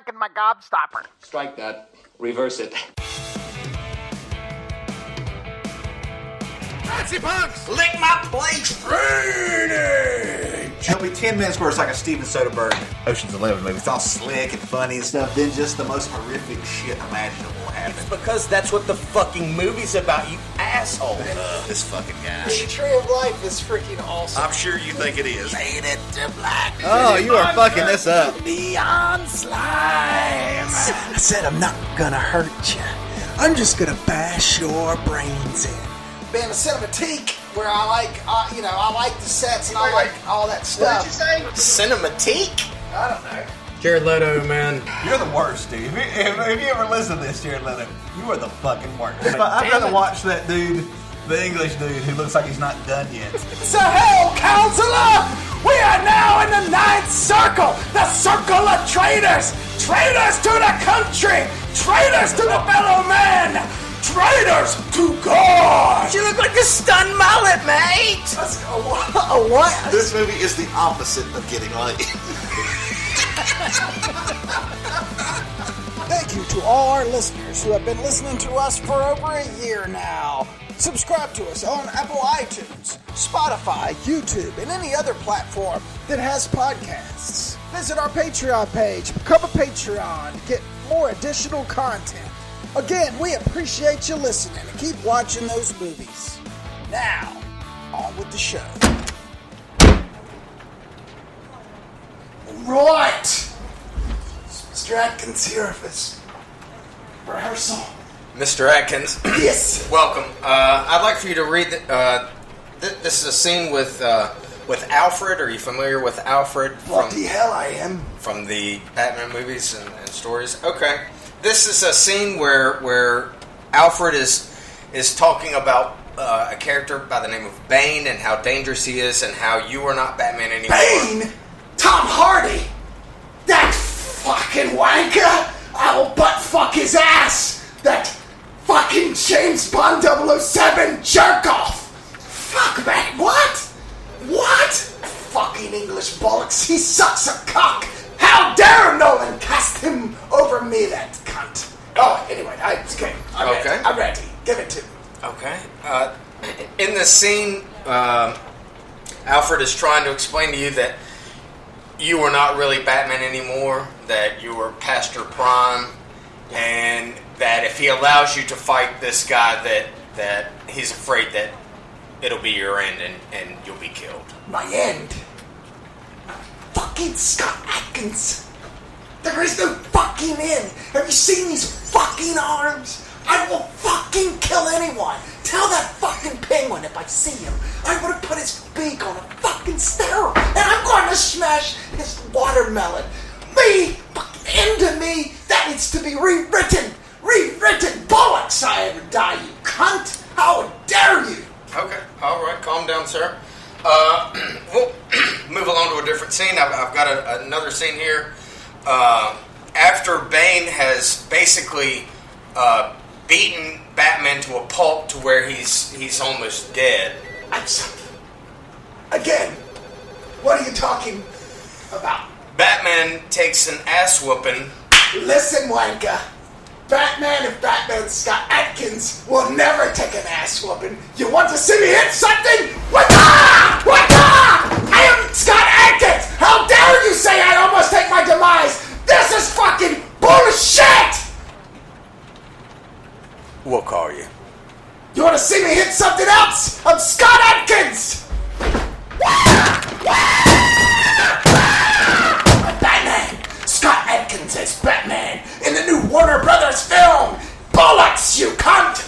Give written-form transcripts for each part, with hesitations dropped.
in my gobstopper. Strike that. Reverse it. Nazi punks! Lick my plate! Drainage! It'll be 10 minutes where it's like a Steven Soderbergh Ocean's 11 movie. It's all slick and funny and stuff. Then just the most horrific shit imaginable happens. It's because that's what the fucking movie's about, you asshole. This fucking guy. The Tree of Life is freaking awesome. I'm sure you think it is. Faded to black. Oh, you are fucking this up. Neon slime. I said I'm not gonna hurt you. I'm just gonna bash your brains in. Being a cinematique where I like, I like the sets and I like all that stuff. What did you say? Cinematique? I don't know. Jared Leto, man. You're the worst, dude. If you ever listen to this, Jared Leto, you are the fucking worst. I'd rather watch that dude, the English dude who looks like he's not done yet. So, hell, counselor! We are now in the 9th circle! The circle of traitors! Traitors to the country! Traitors to the fellow man! Traitors to God! You look like a stunned mullet, mate! A what? This movie is the opposite of getting laid. Thank you to all our listeners who have been listening to us for over a year now. Subscribe to us on Apple iTunes, Spotify, YouTube, and any other platform that has podcasts. Visit our Patreon page, become a Patreon to get more additional content. Again, we appreciate you listening and keep watching those movies. Now, on with the show. Right! Mr. Atkins here for this rehearsal. Mr. Atkins. Yes! Welcome. I'd like for you to read. This is a scene with Alfred. Are you familiar with Alfred? What the hell I am? From the Batman movies and stories? Okay. This is a scene where Alfred is talking about a character by the name of Bane and how dangerous he is and how you are not Batman anymore. Bane? Tom Hardy! That fucking wanker! I will butt fuck his ass! That fucking James Bond 007 jerk off! Fuck, man, what? What? Fucking English bollocks, he sucks a cock! How dare Nolan cast him over me, that cunt! Oh, anyway, I'm ready. Give it to me. Okay. In this scene, Alfred is trying to explain to you that you are not really Batman anymore, that you are past your prime, and that if he allows you to fight this guy, that he's afraid that it'll be your end and you'll be killed. My end? Fucking Scott Adkins! There is no fucking end! Have you seen these fucking arms? I will fucking kill anyone! Tell that fucking penguin if I see him, I would have put his beak on a fucking steroid, and I'm going to smash his watermelon. Me! Into me! That needs to be rewritten! Rewritten! Bollocks! I ever die, you cunt! How dare you! Okay, alright, calm down, sir. We'll move along to a different scene. I've got another scene here. After Bane has basically beaten Batman to a pulp to where he's almost dead. Again, what are you talking about? Batman takes an ass whooping. Listen, wanker. If Batman Scott Adkins will never take an ass whooping. You want to see me hit something? Waka! Waka! I am Scott Adkins! How dare you say I almost take my demise? This is fucking bullshit! We'll call you. You want to see me hit something else? I'm Scott Adkins! Batman! Scott Adkins as Batman in the new Warner Brothers film! Bollocks, you cunt!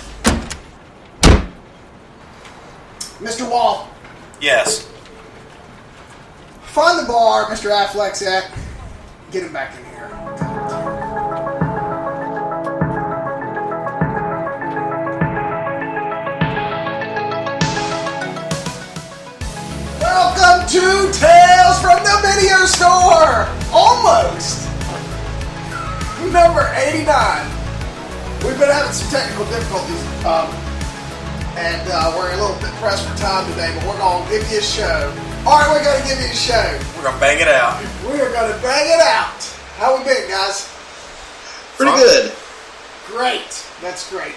Mr. Wall. Yes. Find the bar Mr. Affleck's at. Get him back in here. Welcome to Tales from the Video Store! Almost! Number 89. We've been having some technical difficulties, and we're a little bit pressed for time today, but we're going to give you a show. Alright, we're going to give you a show. We're going to bang it out. We are going to bang it out. How we been, guys? Pretty good. Great. That's great.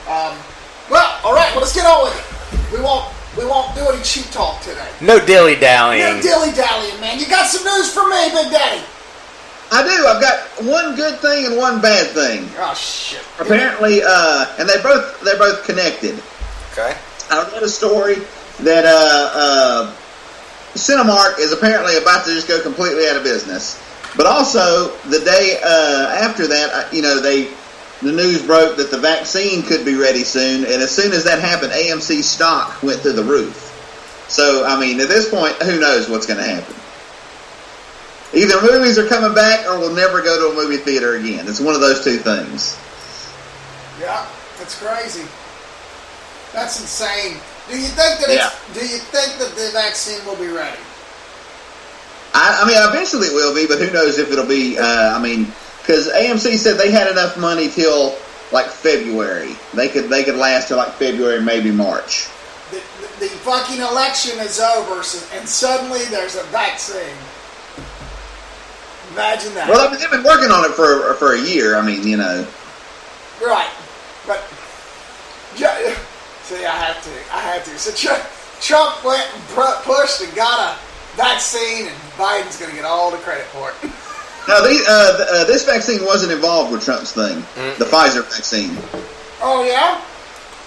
Well, all right. Well, let's get on with it. We won't do any cheap talk today. No dilly-dallying. No dilly-dallying, man. You got some news for me, Big Daddy? I do. I've got one good thing and one bad thing. Oh, shit. Apparently, and they're both connected. Okay. I read a story that Cinemark is apparently about to just go completely out of business. But also, the day after that, the news broke that the vaccine could be ready soon, and as soon as that happened, AMC stock went through the roof. So, I mean, at this point, who knows what's going to happen? Either movies are coming back, or we'll never go to a movie theater again. It's one of those two things. Yeah, that's crazy. That's insane. Do you think that the vaccine will be ready? I mean, eventually it will be, but who knows if it'll be, because AMC said they had enough money till, like, February. They could last till, like, February, maybe March. The fucking election is over, and suddenly there's a vaccine. Imagine that. Well, I mean, they've been working on it for a year. I mean, Right. But, see, I have to. So Trump went and pushed and got a vaccine, and Biden's going to get all the credit for it. No, this vaccine wasn't involved with Trump's thing, the Pfizer vaccine. Oh, yeah?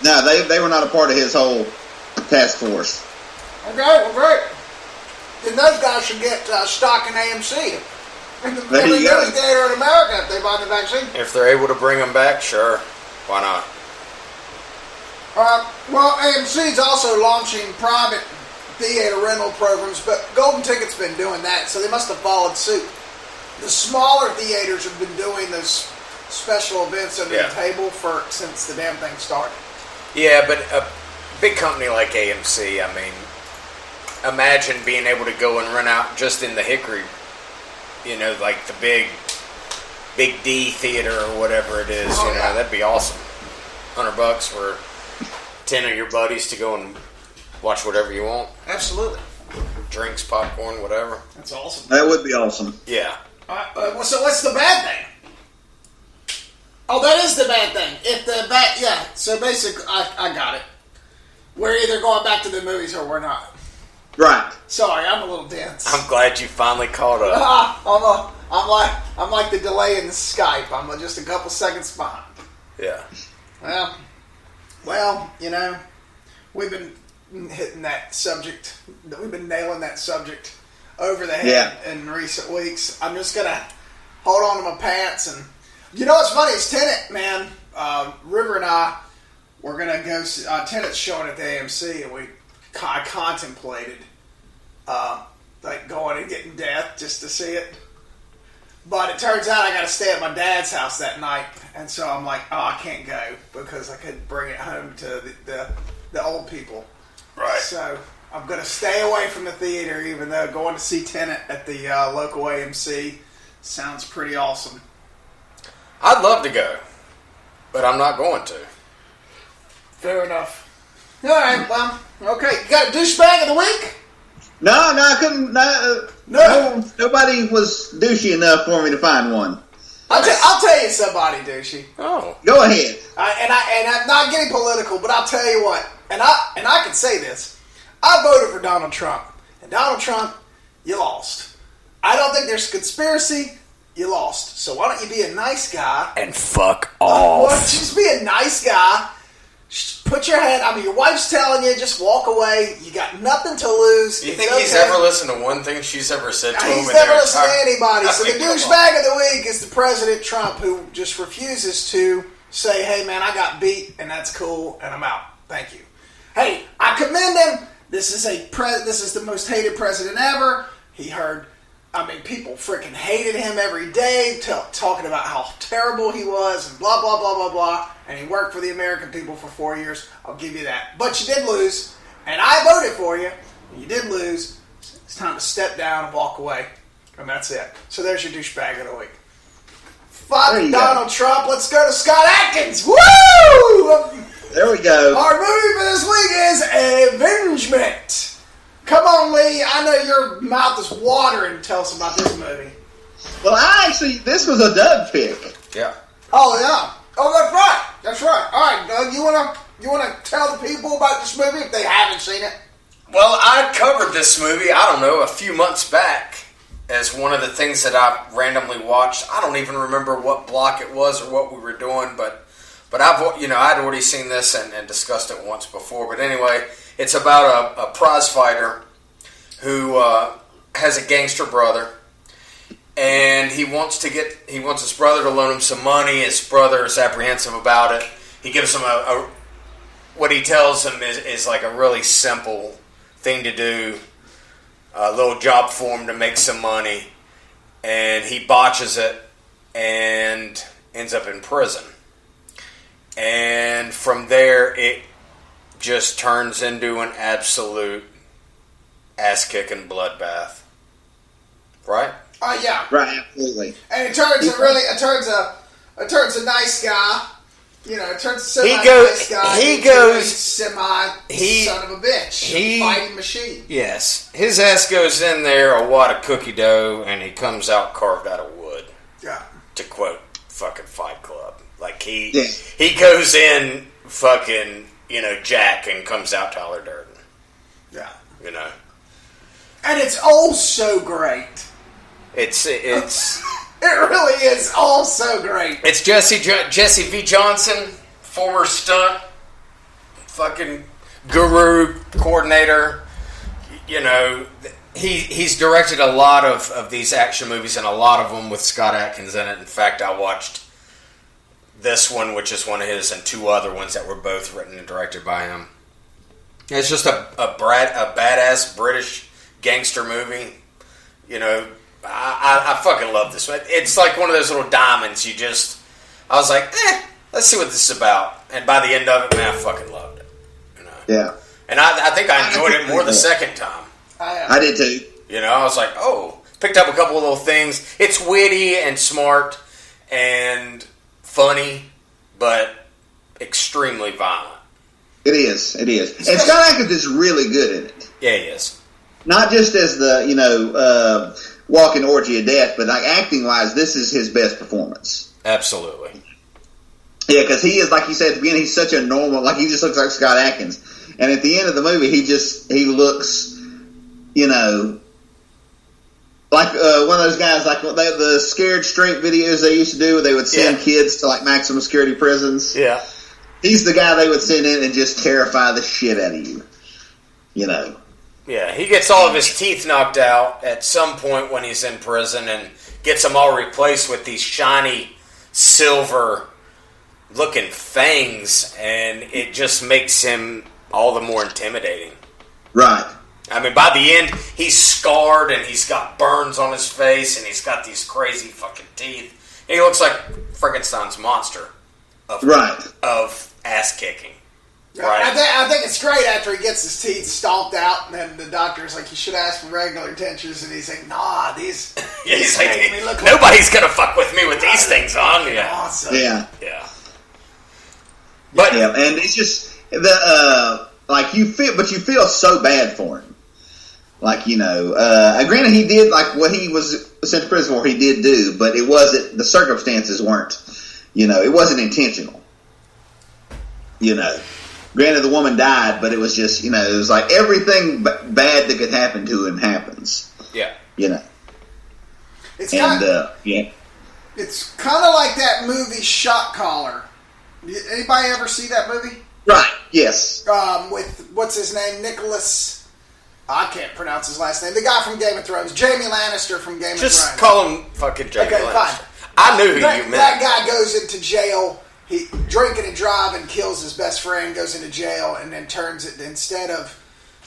No, they were not a part of his whole task force. Okay, well, great. Then those guys should get stock in AMC. There you go. Every movie theater in America if they buy the vaccine. If they're able to bring them back, sure. Why not? Well, AMC's also launching private theater rental programs, but Golden Ticket's been doing that, so they must have followed suit. The smaller theaters have been doing those special events under the table since the damn thing started. Yeah, but a big company like AMC, I mean, imagine being able to go and rent out just in the Hickory, like the big D theater or whatever it is, that'd be awesome. $100 for 10 of your buddies to go and watch whatever you want. Absolutely. Drinks, popcorn, whatever. That's awesome. That would be awesome. Yeah. So what's the bad thing? Oh, that is the bad thing. So basically, I got it. We're either going back to the movies or we're not. Right. Sorry, I'm a little dense. I'm glad you finally caught up. I'm like the delay in Skype. I'm just a couple seconds behind. Yeah. Well, we've been hitting that subject. We've been nailing that subject over the head in recent weeks. I'm just gonna hold on to my pants, and what's funny is Tenet, man. River and I were gonna go see Tenet's showing at the AMC, and I contemplated like going and getting death just to see it. But it turns out I got to stay at my dad's house that night, and so I'm like, I can't go because I couldn't bring it home to the old people. Right. So I'm going to stay away from the theater, even though going to see Tenet at the local AMC sounds pretty awesome. I'd love to go, but I'm not going to. Fair enough. All right, well, okay. You got a douchebag of the week? No, I couldn't. No, nobody was douchey enough for me to find one. I'll tell you somebody douchey. Oh, go ahead. And I'm not getting political, but I'll tell you what. And I can say this. I voted for Donald Trump, and Donald Trump, you lost. I don't think there's a conspiracy. You lost. So why don't you be a nice guy and fuck off? Why don't you just be a nice guy? Put your head. Your wife's telling you, just walk away. You got nothing to lose. You think he's ever listened to one thing she's ever said to him? He's never listened to anybody. So the douchebag of the week is the President Trump, who just refuses to say, hey, man, I got beat, and that's cool, and I'm out. Thank you. Hey, I commend him. This is the most hated president ever. People freaking hated him every day, talking about how terrible he was, and blah, blah, blah, blah, blah. And he worked for the American people for 4 years. I'll give you that. But you did lose, and I voted for you, and you did lose. It's time to step down and walk away. And that's it. So there's your douchebag of the week. Fuck Donald Trump. Let's go to Scott Adkins. Woo! There we go. Our movie for this week is Avengement. Come on, Lee. I know your mouth is watering to tell us about this movie. Well, this was a Doug pick. Yeah. Oh yeah. Oh, that's right. That's right. All right, Doug. You wanna tell the people about this movie if they haven't seen it? Well, I covered this movie, I don't know, a few months back as one of the things that I randomly watched. I don't even remember what block it was or what we were doing, but I'd already seen this and discussed it once before. But anyway, it's about a prize fighter who has a gangster brother, and he wants his brother to loan him some money. His brother is apprehensive about it. He gives him what he tells him is like a really simple thing to do, a little job for him to make some money, and he botches it and ends up in prison. And from there, it just turns into an absolute ass-kicking bloodbath. Right? Oh yeah. Right, absolutely. And it turns a nice guy. You know, it turns a nice guy. He goes son of a bitch. Fighting machine. Yes. His ass goes in there a wad of cookie dough, and he comes out carved out of wood. Yeah. To quote fucking Fight Club. Like, he goes in fucking, Jack and comes out Tyler Durden. Yeah. And it's oh so great. It's It really is all so great. It's Jesse V. Johnson, former stunt, fucking guru, coordinator. He's directed a lot of these action movies, and a lot of them with Scott Adkins in it. In fact, I watched this one, which is one of his, and two other ones that were both written and directed by him. It's just a badass British gangster movie. I fucking love this one. It's like one of those little diamonds. I was like, let's see what this is about. And by the end of it, man, I fucking loved it. Yeah. And I think I enjoyed it more the second time. I did too. I was like, picked up a couple of little things. It's witty and smart and funny, but extremely violent. It is. And Scott Adkins is really good in it. Yeah, he is. Not just as the, walking orgy of death, but like acting wise, this is his best performance. Absolutely. Yeah, because he is, like you said at the beginning, he's such a normal, like he just looks like Scott Adkins. And at the end of the movie, he looks, like one of those guys, like the Scared Straight videos they used to do, where they would send kids to like maximum security prisons. Yeah. He's the guy they would send in and just terrify the shit out of you. Yeah, he gets all of his teeth knocked out at some point when he's in prison and gets them all replaced with these shiny silver-looking fangs, and it just makes him all the more intimidating. Right. I mean, by the end, he's scarred, and he's got burns on his face, and he's got these crazy fucking teeth. And he looks like Frankenstein's monster of ass-kicking. Right. I think it's great after he gets his teeth stomped out, and then the doctor's like, you should ask for regular dentures, and he's like, nah, these he's like, make me look like nobody's gonna fuck with me with these things on. Yeah. Awesome. Yeah. But and it's just you feel so bad for him. Like, granted he did like what he was sent to prison for, he did do, but it wasn't, the circumstances weren't, it wasn't intentional. Granted, the woman died, but it was just, it was like everything bad that could happen to him happens. Yeah. It's kind of like that movie Shot Caller. Anybody ever see that movie? Right, yes. With, what's his name? Nicholas, I can't pronounce his last name. The guy from Game of Thrones. Jamie Lannister from Game of Thrones. Just call him fucking Jamie Lannister. Fine. I knew who you meant. That guy goes into jail. He drinking and driving, kills his best friend, goes into jail, and then turns it, instead of...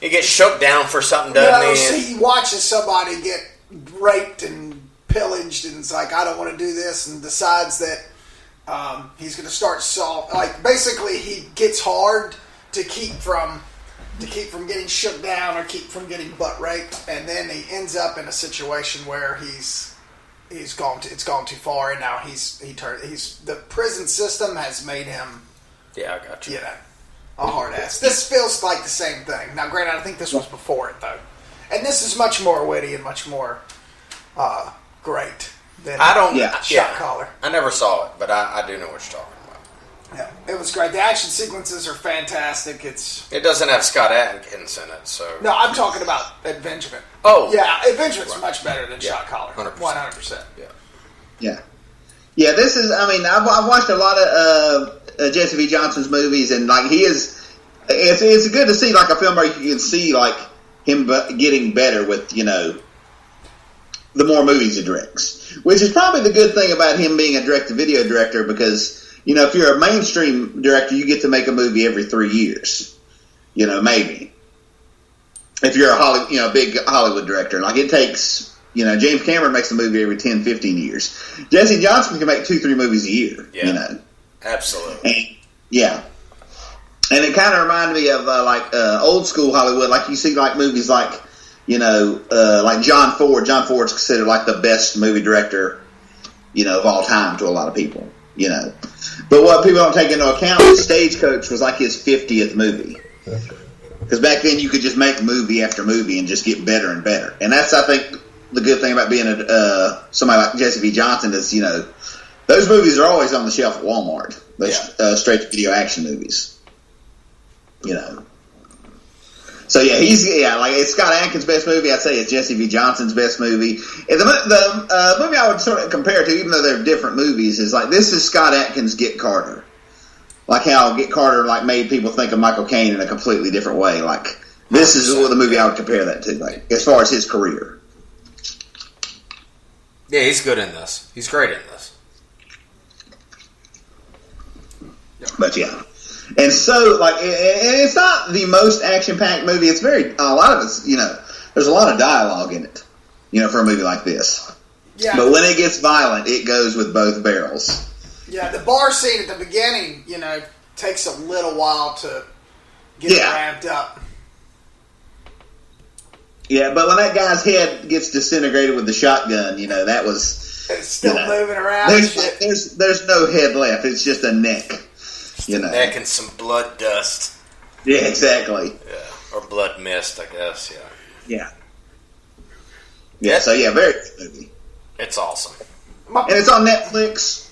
He gets shook down for something, doesn't he? He watches somebody get raped and pillaged, and it's like, I don't want to do this, and decides that he's going to start basically he gets hard to keep from getting shook down or keep from getting butt raped, and then he ends up in a situation where it's gone too far, and now the prison system has made him. Yeah, I got you. A hard ass. This feels like the same thing. Now, granted, I think this was before it though, and this is much more witty and much more great. than I don't. Yeah. Shot Caller. I never saw it, but I do know what you're talking about. Yeah, it was great. The action sequences are fantastic. It doesn't have Scott Adkins in it, so. No, I'm talking about Adventurement. Oh. Yeah, Adventurement's much better than Shot Caller. 100%. Yeah. Yeah, this is, I mean, I've watched a lot of Jesse V. Johnson's movies, and, like, it's good to see, like, a film where you can see, like, him getting better with, you know, the more movies he directs. Which is probably the good thing about him being a direct-to-video director, because, you know, if you're a mainstream director, you get to make a movie every 3 years. You know, maybe. If you're a big Hollywood director. Like, it takes... You know, James Cameron makes a movie every 10, 15 years. Jesse Johnson can make 2-3 movies a year. Yeah, you know, absolutely. And it kind of reminded me of old school Hollywood. Like you see, like movies like, you know, like John Ford. John Ford's considered like the best movie director, you know, of all time to a lot of people. You know, but what people don't take into account is Stagecoach was like his 50th movie. Because back then you could just make movie after movie and just get better and better. And that's, I think, the good thing about being somebody like Jesse V. Johnson is, you know, those movies are always on the shelf at Walmart. Those straight-to-video action movies. You know. So, yeah, it's Scott Adkins' best movie. I'd say it's Jesse V. Johnson's best movie. And the movie I would sort of compare it to, even though they're different movies, is like, this is Scott Adkins' Get Carter. Like how Get Carter, like, made people think of Michael Caine in a completely different way. Like, this is the movie I would compare that to, like, as far as his career. Yeah, he's good in this. He's great in this. But yeah. And so, like, and it's not the most action-packed movie. It's a lot of it's, you know, there's a lot of dialogue in it, you know, for a movie like this. Yeah. But when it gets violent, it goes with both barrels. Yeah, the bar scene at the beginning, you know, takes a little while to get it ramped up. Yeah, but when that guy's head gets disintegrated with the shotgun, you know, that was... It's still moving around. There's no head left. It's just a neck. Just a neck and some blood dust. Yeah, exactly. Yeah, or blood mist, I guess, Yeah. Yeah, so yeah, very good movie. It's awesome. And it's on Netflix.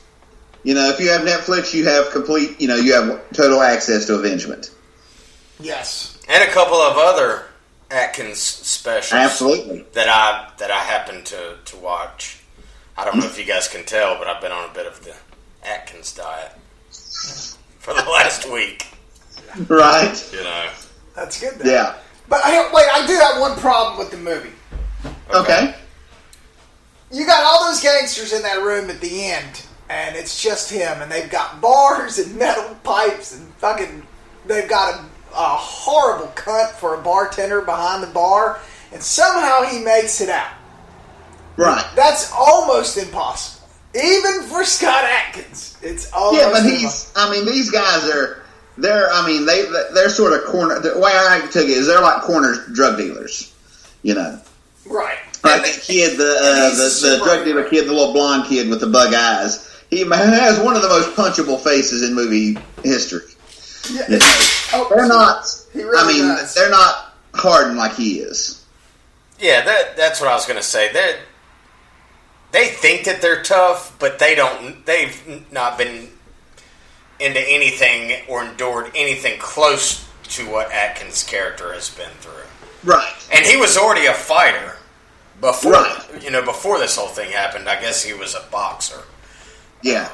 You know, if you have Netflix, you have you have total access to Avengement. Yes. And a couple of other Atkins specials. Absolutely. That I happen to watch. I don't know if you guys can tell, but I've been on a bit of the Atkins diet for the last week. Right. You know. That's good, though. Yeah. But I do have one problem with the movie. Okay. You got all those gangsters in that room at the end, and it's just him, and they've got bars and metal pipes and fucking... They've got a horrible cunt for a bartender behind the bar, and somehow he makes it out. Right. That's almost impossible. Even for Scott Adkins, it's almost impossible. I mean, these guys they're sort of corner, the way I took it is they're like corner drug dealers, you know. Right. Like that kid, the drug dealer kid, the little blonde kid with the bug eyes, he has one of the most punchable faces in movie history. Yeah. You know? They're not, does. they're not hardened like he is. Yeah, that's what I was going to say. They think that they're tough, but they've not been into anything or endured anything close to what Atkins' character has been through. Right. And he was already a fighter before, Right. Before this whole thing happened. I guess he was a boxer. Yeah.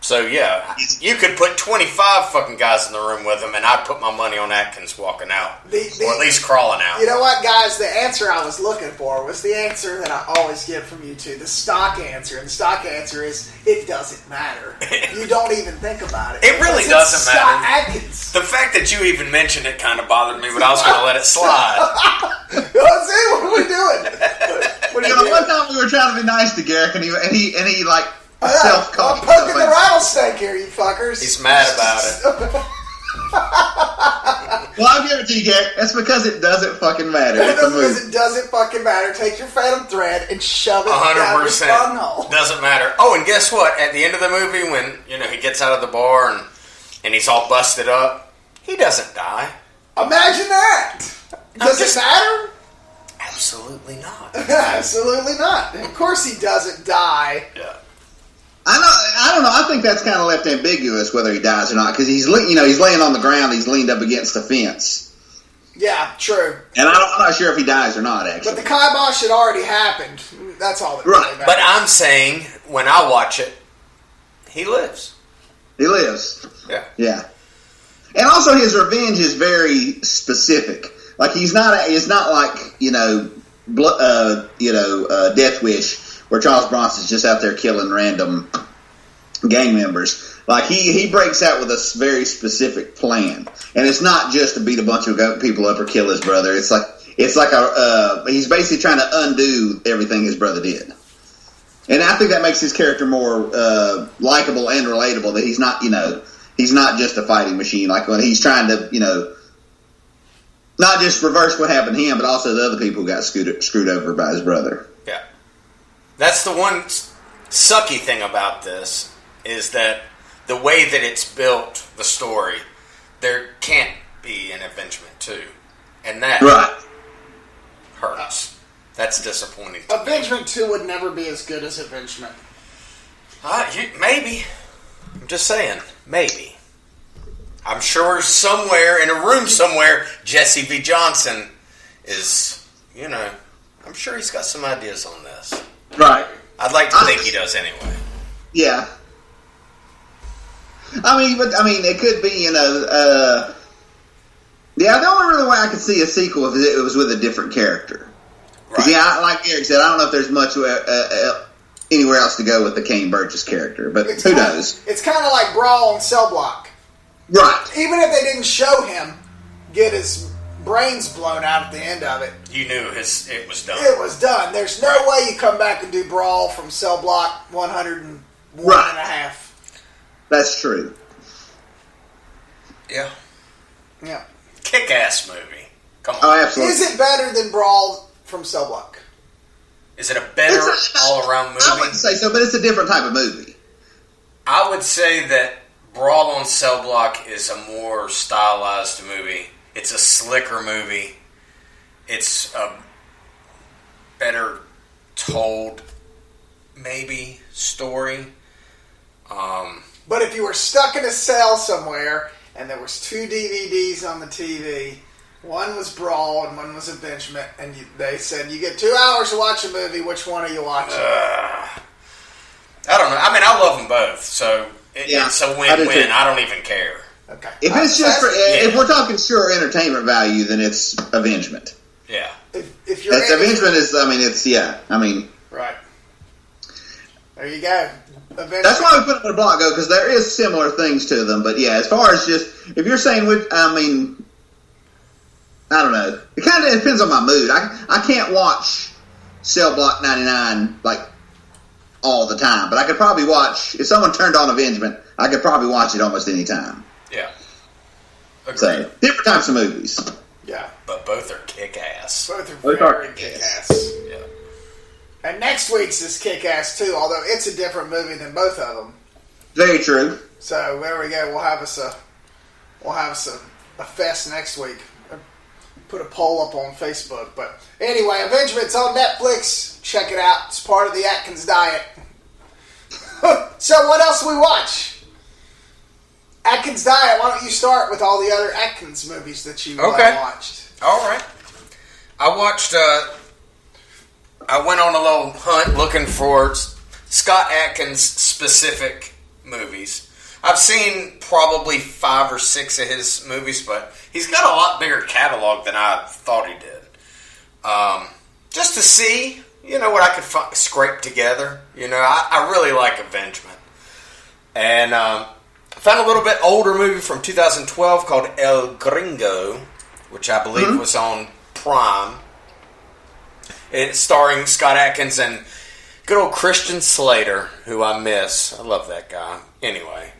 So, yeah, you could put 25 fucking guys in the room with him, and I'd put my money on Atkins walking out. Or at least crawling out. You know what, guys? The answer I was looking for was the answer that I always get from you two. The stock answer. And the stock answer is, it doesn't matter. You don't even think about it. It really doesn't matter. Scott Adkins. The fact that you even mentioned it kind of bothered me, but I was going to let it slide. See, what are we doing? What are you doing? One time we were trying to be nice to Garrick, and he like... I'm poking the rattlesnake here, you fuckers. He's mad about it. Well, I'll give it to you, Garrick. That's because it doesn't fucking matter. It's a movie. Because it doesn't fucking matter. Take your phantom thread and shove it down your bunghole. Doesn't matter. Oh, and guess what? At the end of the movie, when he gets out of the bar and he's all busted up, he doesn't die. Imagine that. Does it matter? Absolutely not. Absolutely not. Of course he doesn't die. Yeah. I don't know. I think that's kind of left ambiguous whether he dies or not because he's laying on the ground. He's leaned up against the fence. Yeah, true. And I'm not sure if he dies or not, actually. But the kibosh had already happened. That's all that Right. really matters. But I'm saying, when I watch it, he lives. He lives. Yeah. Yeah. And also his revenge is very specific. Like he's not like, Death Wish, where Charles Bronson's just out there killing random gang members. Like he breaks out with a very specific plan, and it's not just to beat a bunch of people up or kill his brother. It's like he's basically trying to undo everything his brother did, and I think that makes his character more likable and relatable. That he's not just a fighting machine. Like when he's trying to not just reverse what happened to him, but also the other people who got screwed over by his brother. Yeah. That's the one sucky thing about this is that the way that it's built, the story, there can't be an Avengement 2. And that hurts. That's disappointing. Avengement 2 would never be as good as Avengement. Maybe. I'm just saying. Maybe. I'm sure somewhere, in a room somewhere, Jesse V. Johnson is, I'm sure he's got some ideas on this. Right. I'd like to think he does anyway. Yeah. I mean, it could be, the only really way I could see a sequel if it was with a different character. Right. Like Eric said, I don't know if there's much anywhere else to go with the Kane Burgess character, but who knows? It's kind of like Brawl on Cell Block. Right. Even if they didn't show him get his brains blown out at the end of it, you knew it was done. It was done. There's no way you come back and do Brawl from Cell Block 101 and a half. That's true. Yeah. Yeah. Kick-ass movie. Come on. Oh, absolutely. Is it better than Brawl from Cell Block? Is it a better all-around movie? I wouldn't say so, but it's a different type of movie. I would say that Brawl on Cell Block is a more stylized movie. It's a slicker movie. It's a better told, maybe, story. But if you were stuck in a cell somewhere and there was 2 DVDs on the TV, one was Brawl and one was Avengement, and they said, you get 2 hours to watch a movie, which one are you watching? I don't know. I mean, I love them both, so it's a win-win. I don't even care. Okay. If it's just if we're talking pure entertainment value, then it's Avengement. Yeah. If you're Avengement is, right. There you go. That's why we put it on a block go, because there is similar things to them. But yeah, as far as just if you're saying, I don't know. It kind of depends on my mood. I can't watch Cell Block 99 like all the time, but I could probably watch if someone turned on Avengement. I could probably watch it almost any time. Yeah. Agreed. So different types of movies. Yeah. But both are kick-ass. Both are very kick-ass. Yeah. And next week's is kick-ass too, although it's a different movie than both of them. Very true. So there we go. We'll have us a fest next week. Put a poll up on Facebook. But anyway, Avengement's on Netflix. Check it out. It's part of the Atkins Diet. So what else we watch? Atkins Diet. Why don't you start with all the other Atkins movies that you watched? All right. I watched. I went on a little hunt looking for Scott Adkins specific movies. I've seen probably 5 or 6 of his movies, but he's got a lot bigger catalog than I thought he did. Just to see, what I could scrape together. I really like Avengement. And I found a little bit older movie from 2012 called El Gringo, which I believe was on Prime. It's starring Scott Adkins and good old Christian Slater, who I miss. I love that guy. Anyway,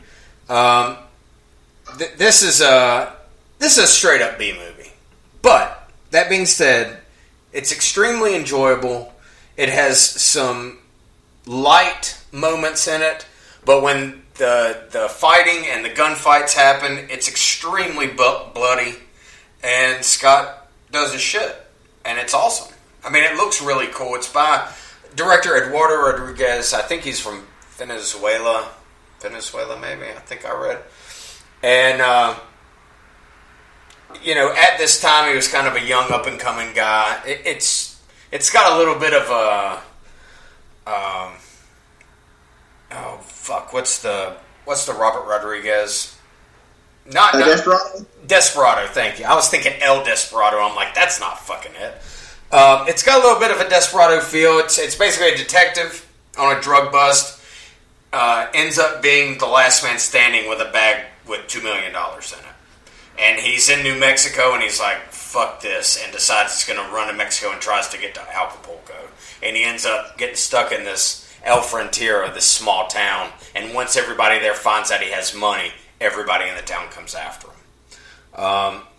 this is a straight up B movie. But that being said, it's extremely enjoyable. It has some light moments in it, but when the fighting and the gunfights happen, it's extremely bloody, and Scott does his shit, and it's awesome. I mean, it looks really cool. It's by director Eduardo Rodriguez. I think he's from Venezuela. Venezuela, maybe. I think I read. And, at this time, he was kind of a young, up-and-coming guy. It's got a little bit of a... What's the Robert Rodriguez? Not Desperado? Desperado, thank you. I was thinking El Desperado. I'm like, that's not fucking it. It's got a little bit of a Desperado feel. It's basically a detective on a drug bust. Ends up being the last man standing with a bag with $2 million in it. And he's in New Mexico, and he's like, fuck this, and decides he's going to run to Mexico and tries to get to Acapulco. And he ends up getting stuck in this El Frontera, this small town. And once everybody there finds out he has money, everybody in the town comes after him.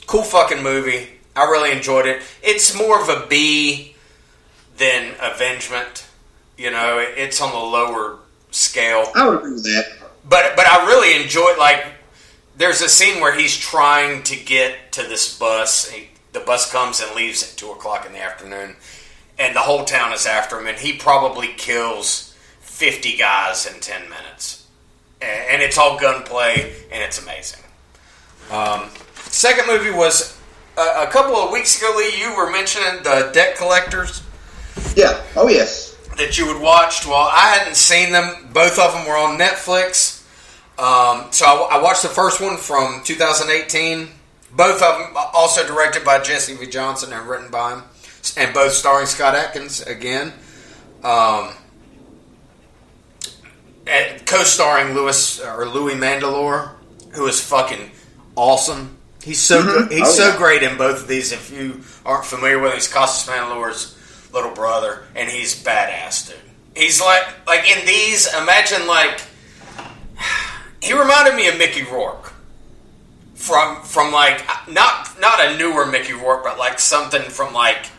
Cool fucking movie. I really enjoyed it. It's more of a B than Avengement. It's on the lower scale. I would agree with that. But I really enjoyed, there's a scene where he's trying to get to this bus. The bus comes and leaves at 2 o'clock in the afternoon. And the whole town is after him. And he probably kills 50 guys in 10 minutes. And it's all gunplay, and it's amazing. Second movie was a couple of weeks ago, Lee, you were mentioning the Debt Collectors. Yeah. Oh, yes. That you would watch. Well, I hadn't seen them. Both of them were on Netflix. So I watched the first one from 2018. Both of them also directed by Jesse V. Johnson and written by him. And both starring Scott Adkins again. And co-starring Louis Mandylor, who is fucking awesome. He's so good. He's so great in both of these. If you aren't familiar with him, he's Costas Mandylor's little brother, and he's badass, dude. He's like in these. Imagine he reminded me of Mickey Rourke from like not a newer Mickey Rourke, but like something from like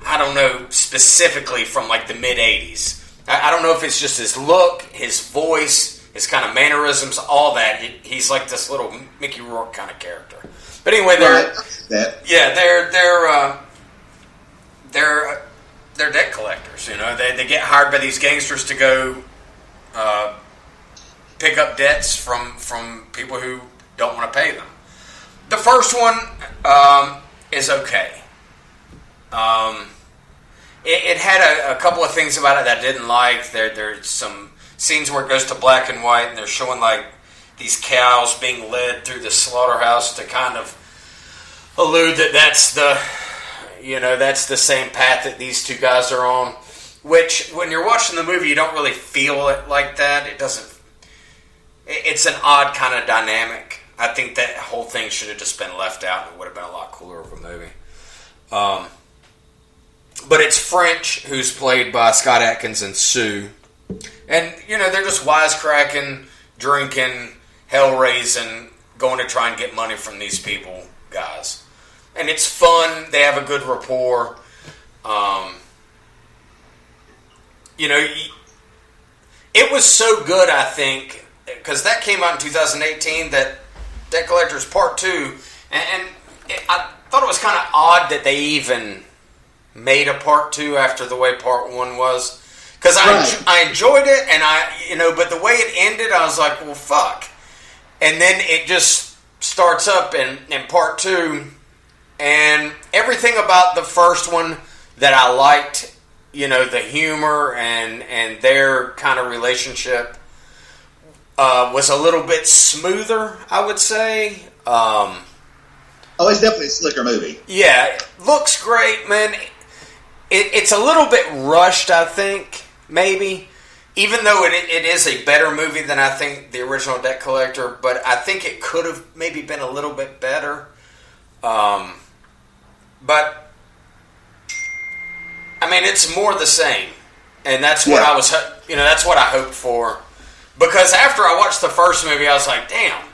I don't know specifically from like the mid '80s. I don't know if it's just his look, his voice, his kind of mannerisms, all that. He's like this little Mickey Rourke kind of character. But anyway, they're debt collectors. They get hired by these gangsters to go pick up debts from people who don't want to pay them. The first one is okay. It had a couple of things about it that I didn't like. There's some scenes where it goes to black and white, and they're showing like these cows being led through the slaughterhouse to kind of allude that that's the same path that these two guys are on. Which, when you're watching the movie, you don't really feel it like that. It doesn't. It's an odd kind of dynamic. I think that whole thing should have just been left out. It would have been a lot cooler of a movie. But it's French, who's played by Scott Adkins and Sue. And, they're just wisecracking, drinking, hell-raising, going to try and get money from these people, guys. And it's fun. They have a good rapport. It was so good, I think, because that came out in 2018, that Debt Collectors Part 2, I thought it was kind of odd that they even made a Part 2 after the way Part 1 was. Because I enjoyed it, and but the way it ended, I was like, well, fuck. And then it just starts up in Part 2, and everything about the first one that I liked, the humor and their kind of relationship was a little bit smoother, I would say. It's definitely a slicker movie. Yeah, it looks great, man. It's a little bit rushed, I think, maybe. Even though it is a better movie than I think the original Debt Collector, but I think it could have maybe been a little bit better. But I mean, it's more the same, and that's what that's what I hoped for. Because after I watched the first movie, I was like, damn.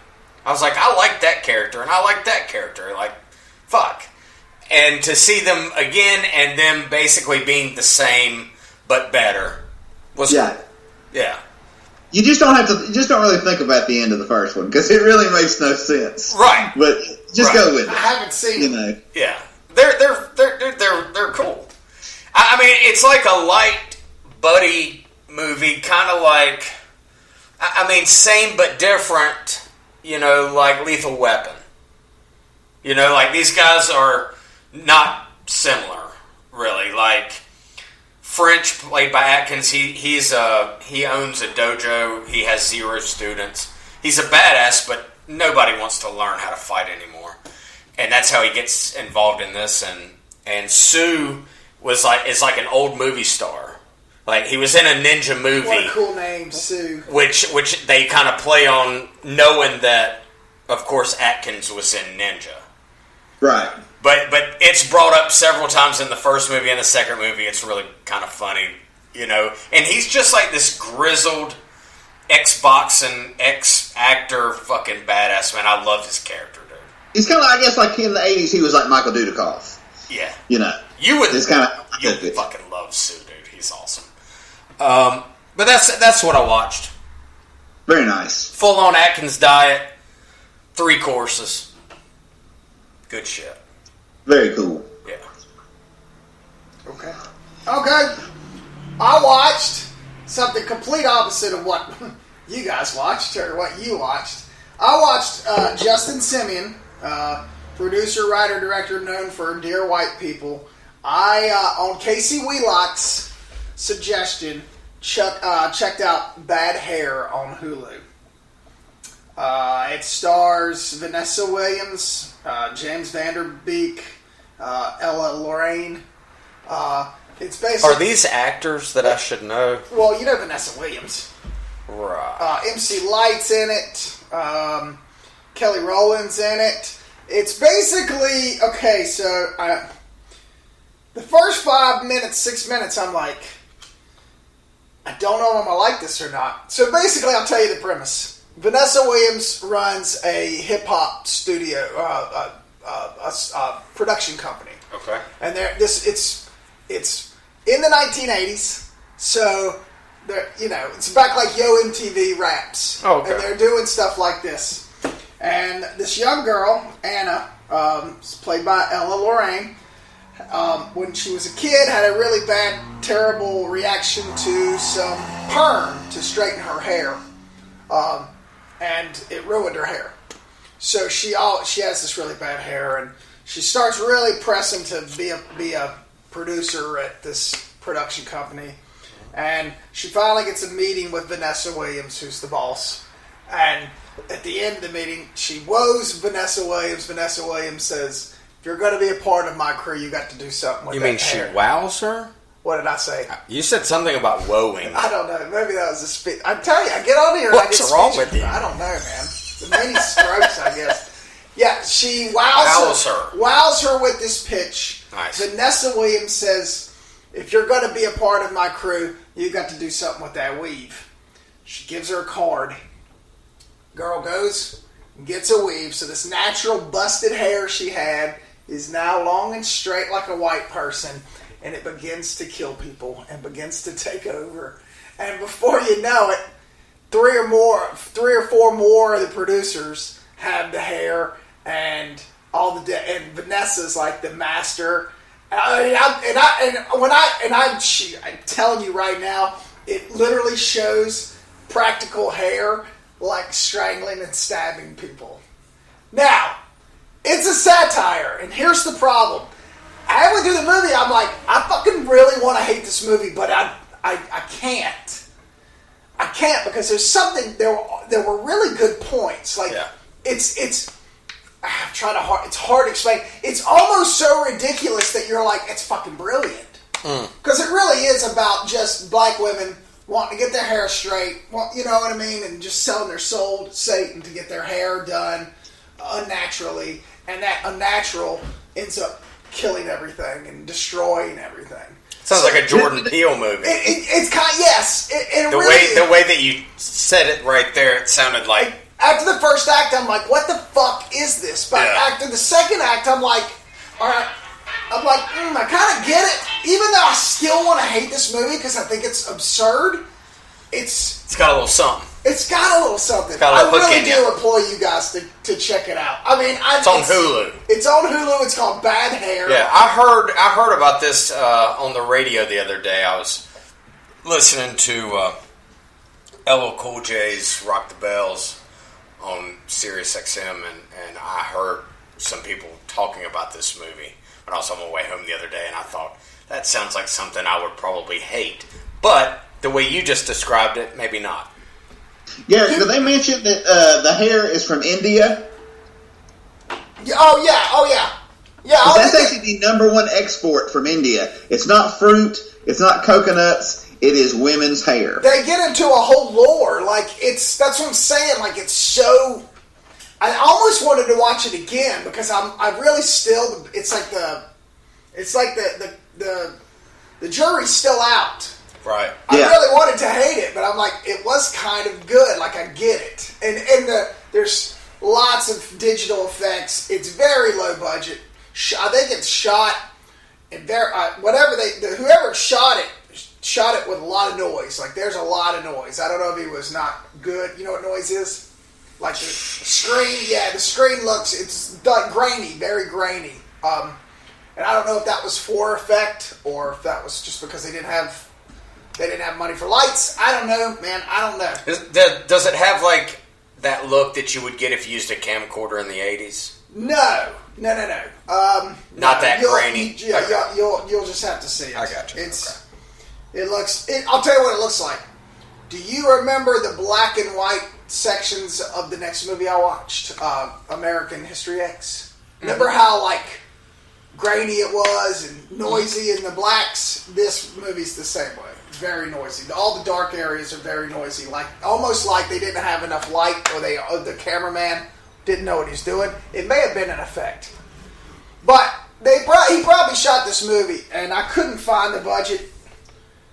I was like, I like that character, and I like that character. Like, fuck. And to see them again, and them basically being the same but better, was cool. Yeah. You just don't really think about the end of the first one because it really makes no sense. Right. But just go with it. I haven't seen it. Yeah. They're cool. I mean, it's like a light buddy movie, kind of like, I mean, same but different, you know, like Lethal Weapon. You know, like these guys are not similar, really. Like French, played by Atkins, he owns a dojo. He has 0 students. He's a badass, but nobody wants to learn how to fight anymore. And that's how he gets involved in this. And Sue is like an old movie star. Like he was in a ninja movie. What a cool name, Sue. Which they kind of play on, knowing that, of course, Atkins was in Ninja. Right. But it's brought up several times in the first movie and the second movie. It's really kind of funny, you know. And he's just like this grizzled ex-boxing, ex-actor fucking badass, man. I love his character, dude. He's kind of, I guess, like in the 80s, he was like Michael Dudikoff. Yeah. You know. You would fucking love Sue, dude. He's awesome. But that's what I watched. Very nice. Full-on Atkins Diet, 3 courses. Good shit. Very cool. Yeah. Okay. I watched something complete opposite of what you guys watched or what you watched. I watched Justin Simeon, producer, writer, director, known for Dear White People. On Casey Wheelock's suggestion, checked out Bad Hair on Hulu. It stars Vanessa Williams, James Vanderbeek, Ella Lorraine. It's basically... Are these actors that I should know? Well, you know Vanessa Williams. Right. MC Light's in it. Kelly Rowland's in it. It's basically... Okay, so... the first 5 minutes, 6 minutes, I'm like... I don't know if I'm going to like this or not. So basically, I'll tell you the premise. Vanessa Williams runs a hip-hop studio, production company. Okay. And it's in the 1980s, so it's back like Yo MTV Raps. Oh, okay. And they're doing stuff like this. And this young girl, Anna, is played by Ella Lorraine, when she was a kid, had a really bad, terrible reaction to some perm to straighten her hair. And it ruined her hair. So she has this really bad hair, and she starts really pressing to be a producer at this production company. And she finally gets a meeting with Vanessa Williams, who's the boss. And at the end of the meeting, she woes Vanessa Williams. Vanessa Williams says, "If you're going to be a part of my crew, you got to do something with that hair." You mean she wows her? What did I say? You said something about woeing. I don't know. Maybe that was a speech. I tell you, I get on here and I get What's wrong with you? I don't know, man. The many strokes, I guess. Yeah, she wows her with this pitch. Nice. Vanessa Williams says, "If you're going to be a part of my crew, you got to do something with that weave." She gives her a card. Girl goes and gets a weave. So this natural busted hair she had is now long and straight like a white person. And it begins to kill people and begins to take over. And before you know it, 3 or 4 more of the producers have the hair, and and Vanessa's like the master. I'm telling you right now, it literally shows practical hair like strangling and stabbing people. Now, it's a satire, and here's the problem. I went through the movie, I'm like, I fucking really want to hate this movie, but I can't. I can't, because there's something, there were really good points. Like, it's hard to explain. It's almost so ridiculous that you're like, it's fucking brilliant. Because it really is about just black women wanting to get their hair straight, you know what I mean, and just selling their soul to Satan to get their hair done unnaturally, and that unnatural ends up killing everything and destroying everything. Sounds like a Jordan Peele movie. It's kind of, yes. The way that you said it right there, it sounded like... After the first act, I'm like, what the fuck is this? But after the second act, I'm like, all right, I kind of get it. Even though I still want to hate this movie because I think it's absurd, it's got a little something. It's got a little something. Got a little I really hook in do ya. implore you guys to check it out. I mean, It's on Hulu. It's on Hulu. It's called Bad Hair. Yeah, I heard about this on the radio the other day. I was listening to LL Cool J's Rock the Bells on Sirius XM, and I heard some people talking about this movie when I was on my way home the other day, and I thought, that sounds like something I would probably hate. But the way you just described it, maybe not. Yeah, did they mention that the hair is from India? Oh yeah. That's actually the number one export from India. It's not fruit. It's not coconuts. It is women's hair. They get into a whole lore. Like, that's what I'm saying. Like, it's so... I almost wanted to watch it again because I really still... It's like the jury's still out. Right. I really wanted to hate it, but I'm like, it was kind of good. Like, I get it. And there's lots of digital effects. It's very low budget. I think it's shot in whoever shot it with a lot of noise. Like, there's a lot of noise. I don't know if he was not good. You know what noise is? Like the screen. Yeah, the screen looks. It's like grainy, very grainy. And I don't know if that was for effect or if that was just because they didn't have money for lights. I don't know, man. I don't know. Does it have like that look that you would get if you used a camcorder in the 80s? No. Not that grainy. You'll just have to see it. I got you. It looks. I'll tell you what it looks like. Do you remember the black and white sections of the next movie I watched, American History X? Remember how like grainy it was and noisy in the blacks? This movie's the same way. It's very noisy. All the dark areas are very noisy. Like almost like they didn't have enough light, or the cameraman didn't know what he's doing. It may have been an effect, but he probably shot this movie, and I couldn't find the budget.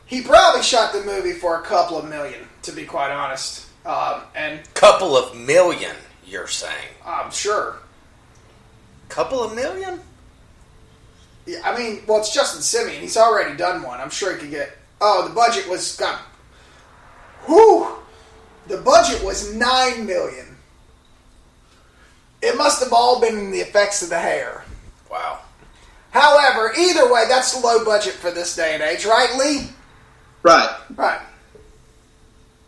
He probably shot the movie for a couple of million, to be quite honest. And couple of million, you're saying? I'm sure. Couple of million? Yeah, I mean, well, it's Justin Simeon. He's already done one. I'm sure he could get... Oh, the budget was... The budget was $9 million. It must have all been in the effects of the hair. Wow. However, either way, that's low budget for this day and age, right, Lee? Right.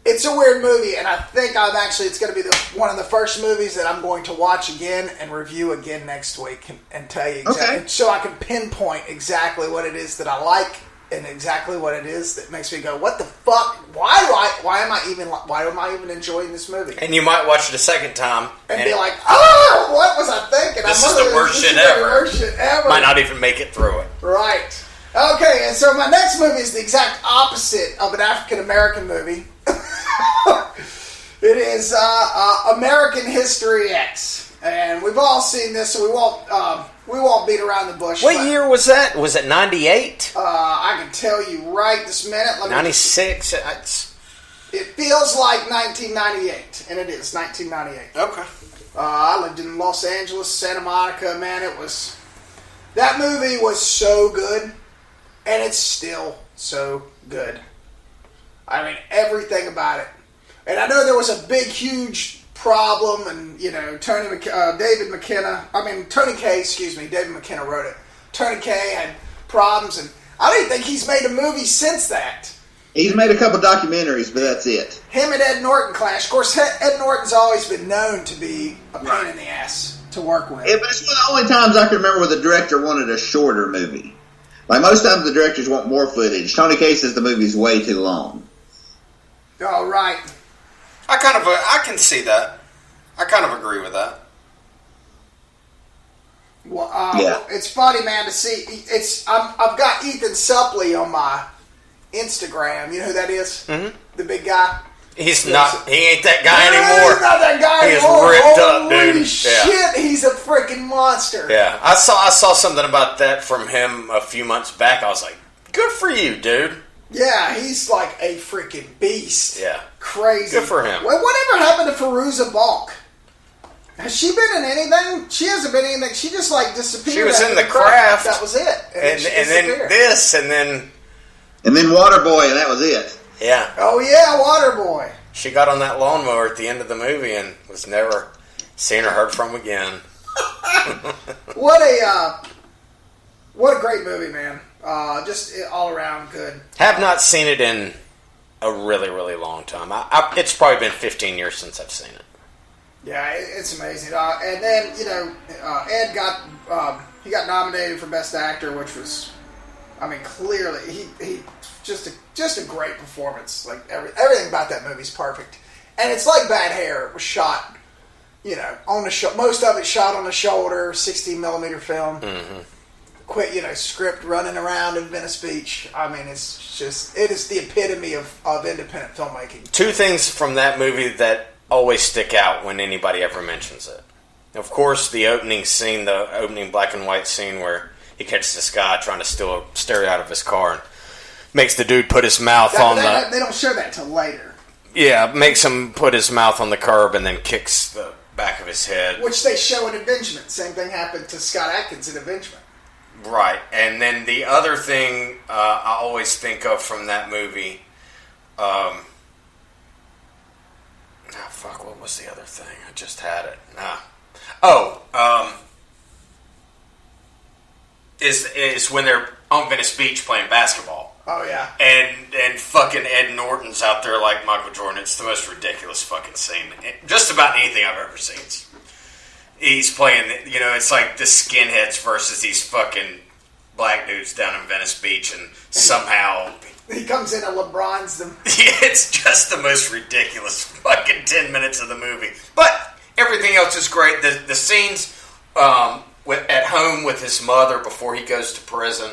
It's a weird movie, and I think it's going to be one of the first movies that I'm going to watch again and review again next week and tell you exactly, so I can pinpoint exactly what it is that I like and exactly what it is that makes me go, what the fuck? Why am I even enjoying this movie? And you might watch it a second time and be like, oh, what was I thinking? This is the worst shit ever. Might not even make it through it. Right. Okay, and so my next movie is the exact opposite of an African-American movie. It is American History X, and we've all seen this, so we won't beat around the bush. What year was that? Was it 98? I can tell you right this minute. 96. It feels like 1998, and it is 1998. Okay. I lived in Los Angeles, Santa Monica. Man, that movie was so good, and it's still so good. I mean, everything about it. And I know there was a big, huge problem, and, Tony Kaye, David McKenna wrote it. Tony Kaye had problems, and I don't even think he's made a movie since that. He's made a couple documentaries, but that's it. Him and Ed Norton clash. Of course, Ed Norton's always been known to be a pain in the ass to work with. Yeah, but it's one of the only times I can remember where the director wanted a shorter movie. Like, most times the directors want more footage. Tony Kaye says the movie's way too long. Oh, right. I can see that. I kind of agree with that. Well, it's funny, man, to see. I've got Ethan Suplee on my Instagram. You know who that is? Mm-hmm. The big guy. He ain't that guy anymore. He's not that guy He anymore. is ripped up, dude. Holy shit, he's a freaking monster. Yeah, I saw something about that from him a few months back. I was like, good for you, dude. Yeah, he's like a freaking beast. Yeah. Crazy. Good for him. Well, whatever happened to Fairuza Balk? Has she been in anything? She hasn't been in anything. She just like disappeared. She was in The Craft. That was it. And then this, and then Waterboy, and that was it. Yeah. Oh yeah, Waterboy. she got on that lawnmower at the end of the movie and was never seen or heard from again. What a great movie, man. Just all around good. Have not seen it in a really, really long time. It's probably been 15 years since I've seen it. Yeah, it's amazing. And then, Ed got he got nominated for Best Actor, which was, I mean, clearly he just a great performance. Like everything about that movie's perfect. And it's like Bad Hair. It was shot, on the most of it shot on the shoulder, 16 millimeter film. Mm-hmm. Quit, script running around in Venice Beach. I mean, it is the epitome of independent filmmaking. Two things from that movie that always stick out when anybody ever mentions it. Of course, the opening scene, the opening black and white scene where he catches this guy trying to steal a stereo out of his car and makes the dude put his mouth on the... They don't show that till later. Yeah, makes him put his mouth on the curb and then kicks the back of his head. Which they show in Avengement. Same thing happened to Scott Adkins in Avengement. Right, and then the other thing I always think of from that movie... what was the other thing? I just had it. Is when they're on Venice Beach playing basketball. Oh, yeah. And fucking Ed Norton's out there like Michael Jordan. It's the most ridiculous fucking scene. Just about anything I've ever seen. He's playing, it's like the skinheads versus these fucking black dudes down in Venice Beach, and somehow... He comes in and LeBron's them. Yeah, it's just the most ridiculous fucking 10 minutes of the movie. But everything else is great. The scenes at home with his mother before he goes to prison,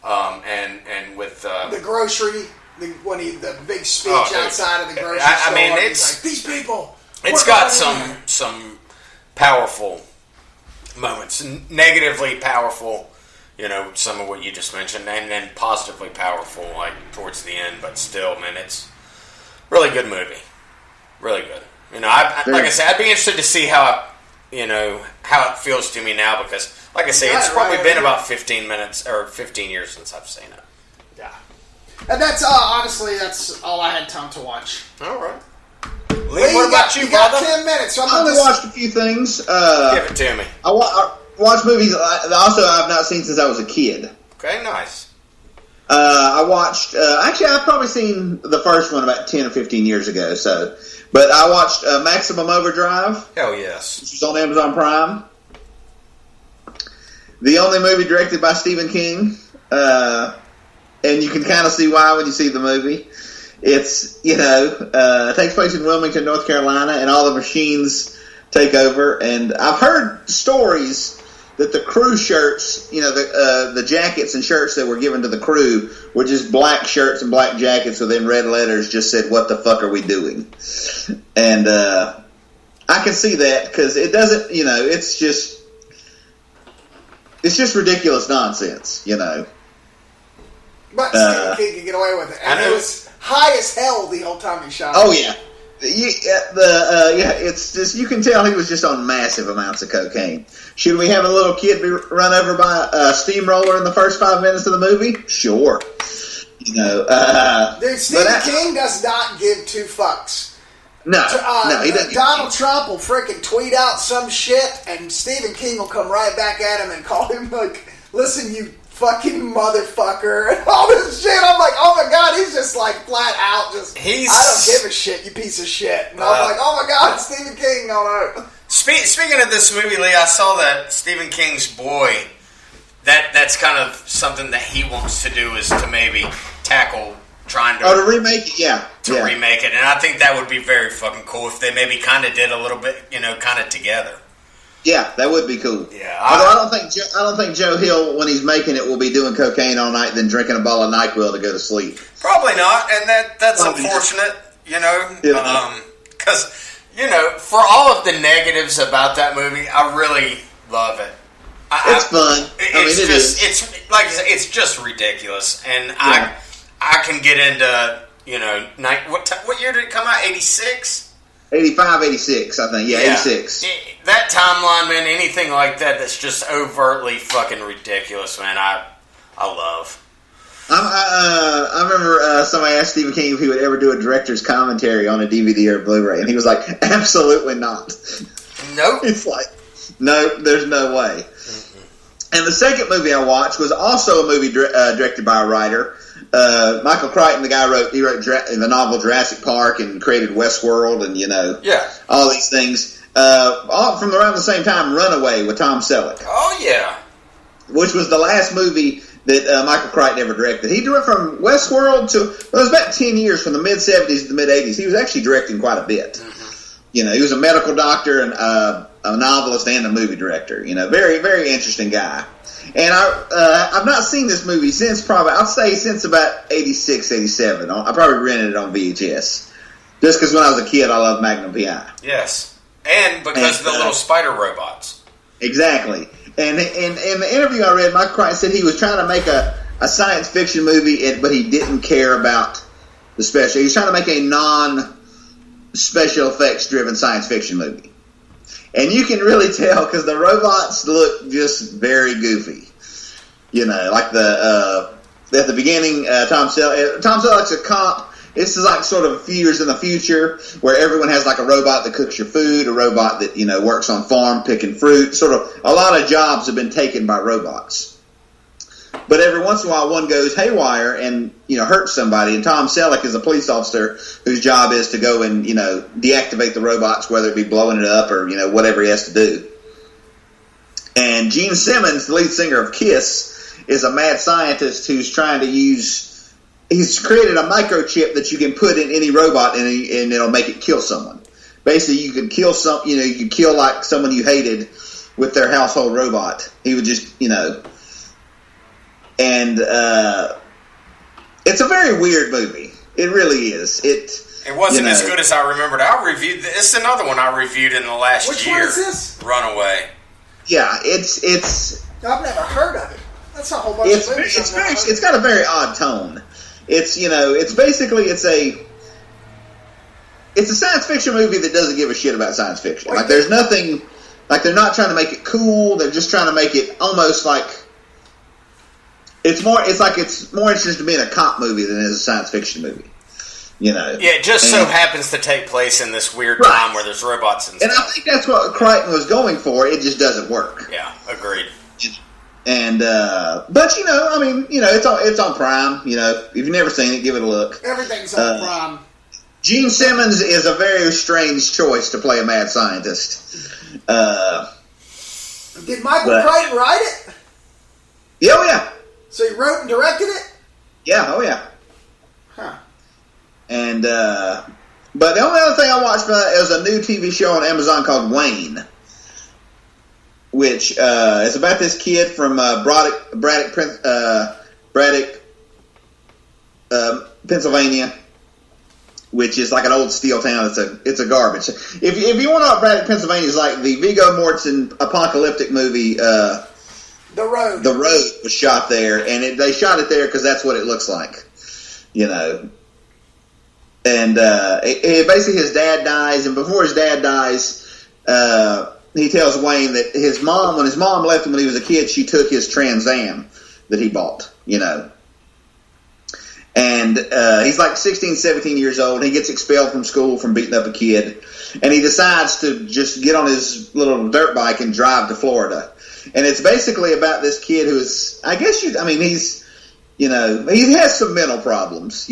and with... the grocery, the big speech outside of the grocery store. I mean, it's... Like, these people... It's got some powerful moments. Negatively powerful... some of what you just mentioned, and then positively powerful, like, towards the end, but still, man, it's really good movie. Really good. Like I said, I'd be interested to see how it feels to me now, because, like I say, it's probably been about 15 minutes, or 15 years since I've seen it. Yeah. And that's, honestly, that's all I had time to watch. All right. Lee, what about you, brother? You got 10 minutes, so I only watched a few things. Give it to me. I watch movies also I've not seen since I was a kid. Okay, nice. I watched... actually, I've probably seen the first one about 10 or 15 years ago. But I watched Maximum Overdrive. Hell yes. Which was on Amazon Prime. The only movie directed by Stephen King. And you can kind of see why when you see the movie. It's, it takes place in Wilmington, North Carolina, and all the machines take over. And I've heard stories that the crew shirts, the jackets and shirts that were given to the crew were just black shirts and black jackets with in red letters just said, "What the fuck are we doing?" And I can see that, because it doesn't, it's just ridiculous nonsense, But Stephen King can get away with it. And it was high as hell the whole time he shot it. Oh, yeah. It's just, you can tell he was just on massive amounts of cocaine. Should we have a little kid be run over by a steamroller in the first 5 minutes of the movie? Sure. Dude, Stephen King does not give two fucks. No, he doesn't. Donald Trump will freaking tweet out some shit, and Stephen King will come right back at him and call him like, "Listen, you fucking motherfucker," and all this shit. I'm like, oh my god, he's just like flat out just, I don't give a shit, you piece of shit. And I'm like, oh my god, Stephen King on it. Speaking of this movie, Lee, I saw that Stephen King's Boy, that's kind of something that he wants to do, is to maybe tackle trying to... Oh, to remake it, yeah. Remake it, and I think that would be very fucking cool if they maybe kind of did a little bit, kind of together. Yeah, that would be cool. Yeah, although I don't think Joe Hill, when he's making it, will be doing cocaine all night, then drinking a ball of NyQuil to go to sleep. Probably not, and that's unfortunate, because for all of the negatives about that movie, I really love it. It's fun. It's like I said, it's just ridiculous, and yeah. I can get into what year did it come out? 86. 85, 86, I think. Yeah, 86. That timeline, man, anything like that that's just overtly fucking ridiculous, man, I love. I remember somebody asked Stephen King if he would ever do a director's commentary on a DVD or Blu-ray, and he was like, absolutely not. Nope. It's like, no, there's no way. And the second movie I watched was also a movie directed by a writer. Michael Crichton, the guy wrote the novel Jurassic Park and created Westworld and, all these things. All from around the same time, Runaway with Tom Selleck. Oh, yeah. Which was the last movie that Michael Crichton ever directed. He directed from Westworld to, it was about 10 years, from the mid-70s to the mid-80s. He was actually directing quite a bit. Mm-hmm. He was a medical doctor and a novelist and a movie director. Very, very interesting guy. And I've not seen this movie since since about 86, 87. I probably rented it on VHS. Just because when I was a kid, I loved Magnum P.I. Yes. And because of the little spider robots. Exactly. And in the interview I read, Michael Crichton said he was trying to make a science fiction movie, but he didn't care about the special. He was trying to make a non-special effects driven science fiction movie. And you can really tell because the robots look just very goofy. Like at the beginning, Tom Selleck's a cop. This is like sort of a few years in the future where everyone has like a robot that cooks your food, a robot that, works on farm picking fruit. Sort of a lot of jobs have been taken by robots. But every once in a while one goes haywire and, hurts somebody. And Tom Selleck is a police officer whose job is to go and, deactivate the robots, whether it be blowing it up or, whatever he has to do. And Gene Simmons, the lead singer of Kiss, is a mad scientist who's trying to he's created a microchip that you can put in any robot and it'll make it kill someone. Basically, you could kill you could kill like someone you hated with their household robot. He would just, and it's a very weird movie. It really is. It wasn't as good as I remembered. It's another one I reviewed in the last year. Which one is this? Runaway. Yeah, it's. I've never heard of it. That's a whole bunch of movies. It's got a very odd tone. It's a science fiction movie that doesn't give a shit about science fiction. Like there's nothing, like they're not trying to make it cool. They're just trying to make it almost like it's more interested in being a cop movie than it is a science fiction movie. Yeah, it just so happens to take place in this weird time where there's robots and stuff. And I think that's what Crichton was going for. It just doesn't work. Yeah, agreed. And but it's on Prime. If you've never seen it, give it a look. Everything's on Prime. Gene Simmons is a very strange choice to play a mad scientist. Did Michael Crichton write it? Yeah, oh yeah. So he wrote and directed it? Yeah, oh yeah. Huh. And but the only other thing I watched is a new TV show on Amazon called Wayne, which is about this kid from Braddock, Pennsylvania, which is like an old steel town. It's a garbage. If you want to know what Braddock, Pennsylvania is like, the Viggo Mortensen apocalyptic movie, The Road. The Road was shot there, and they shot it there because that's what it looks like, And basically his dad dies, and before his dad dies, he tells Wayne that when his mom left him when he was a kid, she took his Trans Am that he bought, And he's like 16, 17 years old. He gets expelled from school from beating up a kid. And he decides to just get on his little dirt bike and drive to Florida. And it's basically about this kid who's, he has some mental problems,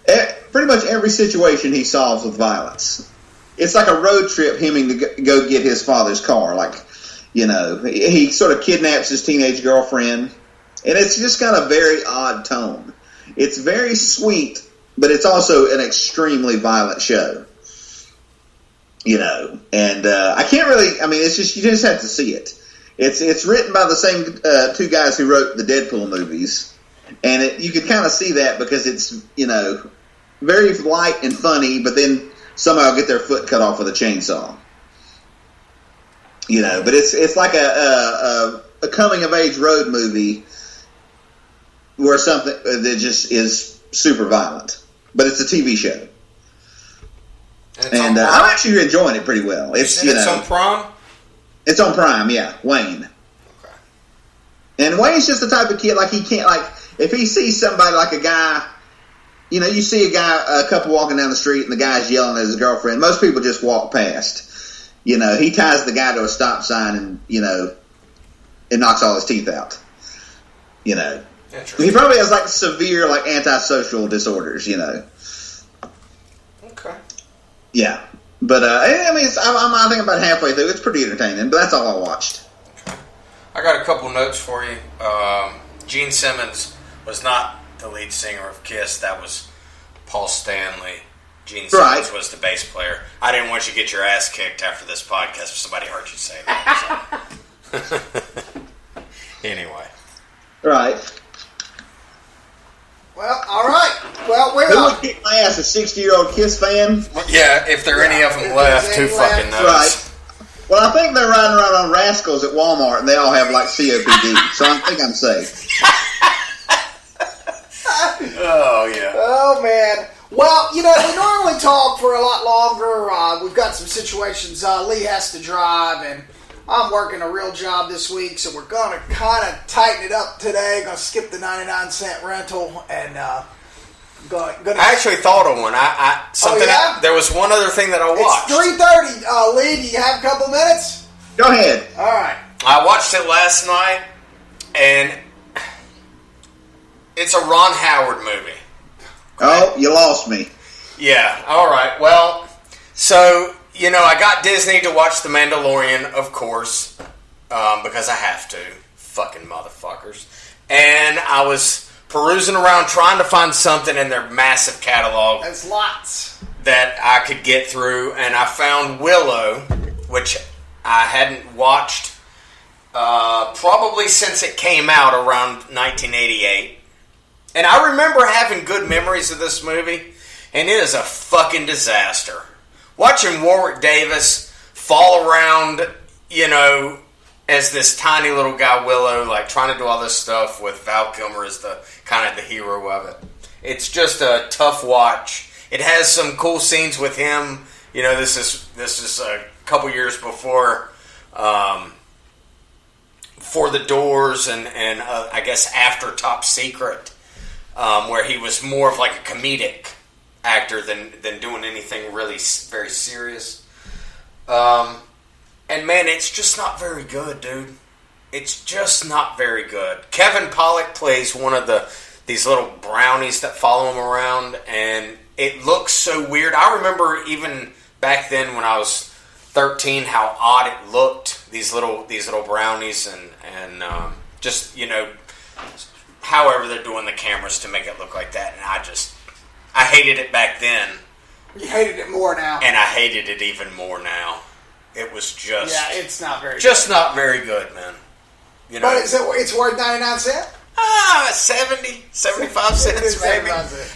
Pretty much every situation he solves with violence. It's like a road trip hemming to go get his father's car. He sort of kidnaps his teenage girlfriend. And it's just got a very odd tone. It's very sweet, but it's also an extremely violent show. And I can't really, it's just, you just have to see it. It's written by the same two guys who wrote the Deadpool movies. And you can kind of see that because it's, very light and funny, but then somehow get their foot cut off with a chainsaw. But it's like a coming of age road movie where something that just is super violent, but it's a TV show, and I'm actually enjoying it pretty well. It's on Prime. It's on Prime, yeah. Wayne, and Wayne's just the type of kid he can't if he sees somebody like a guy, you know, you see a couple walking down the street and the guy's yelling at his girlfriend, most people just walk past. You know, he ties the guy to a stop sign and, you know, it knocks all his teeth out. You know. He probably has, like, severe, like, antisocial disorders, you know. Okay. Yeah. But, I mean, I think about halfway through. It's pretty entertaining, but that's all I watched. Okay. I got a couple notes for you. Gene Simmons was not the lead singer of Kiss. That was Paul Stanley. Gene Simmons was the bass player. I didn't want you to get your ass kicked after this podcast if somebody heard you say that. So. Anyway. Right. Well, all right. Well, we're Who would kick my ass? A 60-year-old Kiss fan? Yeah, if there are any of them left, who fucking knows? Right. Well, I think they're riding around on Rascals at Walmart, and they all have, like, COPD, so I think I'm safe. Oh, yeah. Oh, man. Well, you know, we normally talk for a lot longer. We've got some situations. Lee has to drive, and I'm working a real job this week, so we're going to kind of tighten it up today. Going to skip the 99-cent rental, and going to... I actually thought of one. There was one other thing that I watched. It's 3:30. Lee, do you have a couple minutes? Go ahead. All right. I watched it last night, and it's a Ron Howard movie. Oh, you lost me. Yeah, all right. Well, so, you know, I got Disney to watch The Mandalorian, of course, because I have to. Fucking motherfuckers. And I was perusing around trying to find something in their massive catalog. There's lots. That I could get through, and I found Willow, which I hadn't watched probably since it came out around 1988. And I remember having good memories of this movie, and it is a fucking disaster. Watching Warwick Davis fall around, you know, as this tiny little guy Willow, like trying to do all this stuff with Val Kilmer as the kind of the hero of it. It's just a tough watch. It has some cool scenes with him. You know, this is a couple years before For the Doors and I guess after Top Secret. Where he was more of like a comedic actor than doing anything really very serious. And man, it's just not very good, dude. It's just not very good. Kevin Pollak plays one of these little brownies that follow him around, and it looks so weird. I remember even back then when I was 13 how odd it looked. These little brownies and just, you know, however they're doing the cameras to make it look like that. And I hated it back then. You hated it more now. And I hated it even more now. It was just... Yeah, it's not very just good. not very good, man. You know, but it's worth 99 cents? 70, 75 cents maybe.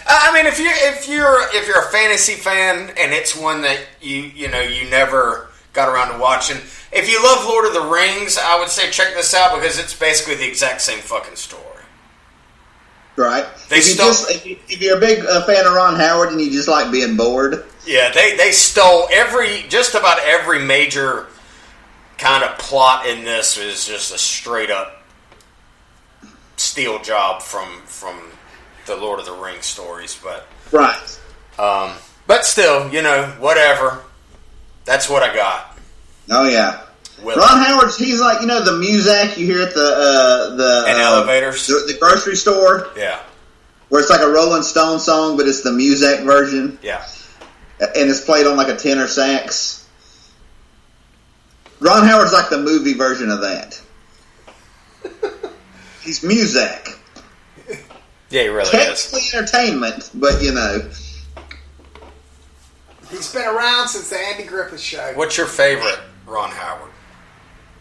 I mean, if you're a fantasy fan and it's one that you never got around to watching, if you love Lord of the Rings, I would say check this out because it's basically the exact same fucking story. Right. If you're a big fan of Ron Howard and you just like being bored. Yeah, they stole just about every major kind of plot in this is just a straight up steal job from the Lord of the Rings stories, but right. But still, you know, whatever. That's what I got. Oh yeah. Ron Howard's, he's like, you know, the Muzak you hear at the elevators, the grocery store. Yeah, where it's like a Rolling Stone song, but it's the Muzak version. Yeah, and it's played on like a tenor sax. Ron Howard's like the movie version of that. He's Muzak. Yeah, he really Technically is. Entertainment, but you know. He's been around since the Andy Griffith Show. What's your favorite Ron Howard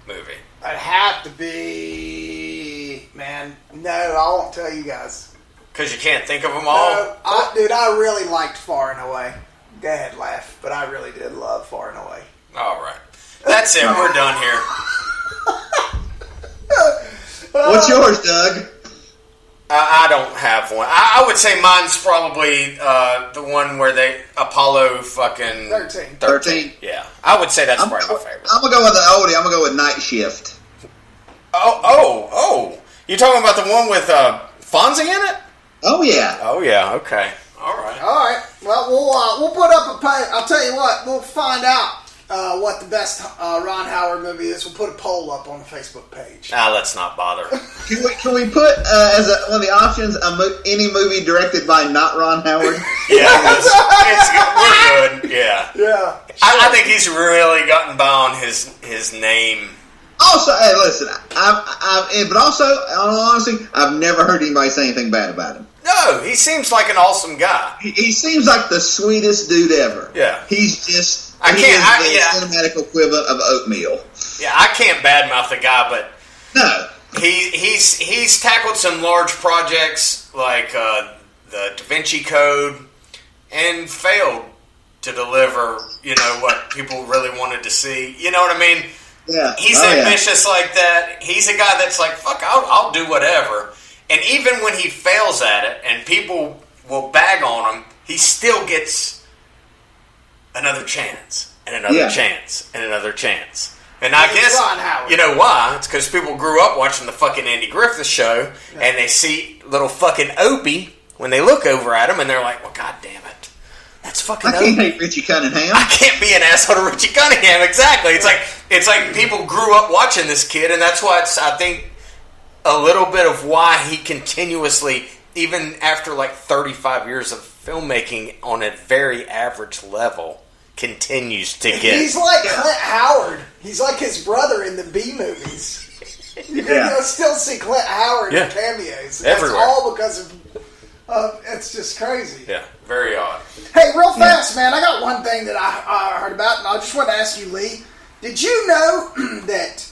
movie? I'd have to be... Man, no, I won't tell you guys. Because you can't think of them all? No, I really liked Far and Away. Go ahead, laugh. But I really did love Far and Away. All right. That's it. We're done here. What's yours, Doug? I don't have one. I would say mine's probably the one where Apollo fucking... 13. Yeah. I would say that's probably my favorite. I'm going to go with the oldie. I'm going to go with Night Shift. Oh. You're talking about the one with Fonzie in it? Oh yeah. Oh yeah. Okay. All right. All right. Well, we'll put up a page. I'll tell you what. We'll find out what the best Ron Howard movie is. We'll put a poll up on the Facebook page. Let's not bother. Can we put as one of the options any movie directed by not Ron Howard? Yeah, we're good. Yeah. Yeah. I think he's really gotten by on his name. Also, hey, listen, but also, in all honesty, I've never heard anybody say anything bad about him. No, he seems like an awesome guy. He seems like the sweetest dude ever. Yeah. He's just I he can't- is the cinematic equivalent of oatmeal. Yeah, I can't badmouth the guy, but No. he's tackled some large projects like the Da Vinci Code and failed to deliver, what people really wanted to see. You know what I mean? Yeah. He's ambitious like that. He's a guy that's like, fuck, I'll do whatever. And even when he fails at it and people will bag on him, he still gets another chance and another chance and another chance. And I guess, Ron Howard. you know why? It's because people grew up watching the fucking Andy Griffith Show and they see little fucking Opie when they look over at him and they're like, well, God damn it. That's fucking I can't Opie. hate Richie Cunningham. I can't be an asshole to Richie Cunningham. Exactly. It's like people grew up watching this kid, and that's why it's, I think, a little bit of why he continuously, even after like 35 years of filmmaking on a very average level, continues to get. He's like Clint Howard. He's like his brother in the B movies. You'll still see Clint Howard in cameos. Everywhere. That's all because of it's just crazy. Yeah, very odd. Hey, real fast, man, I got one thing that I heard about, and I just want to ask you, Lee. Did you know that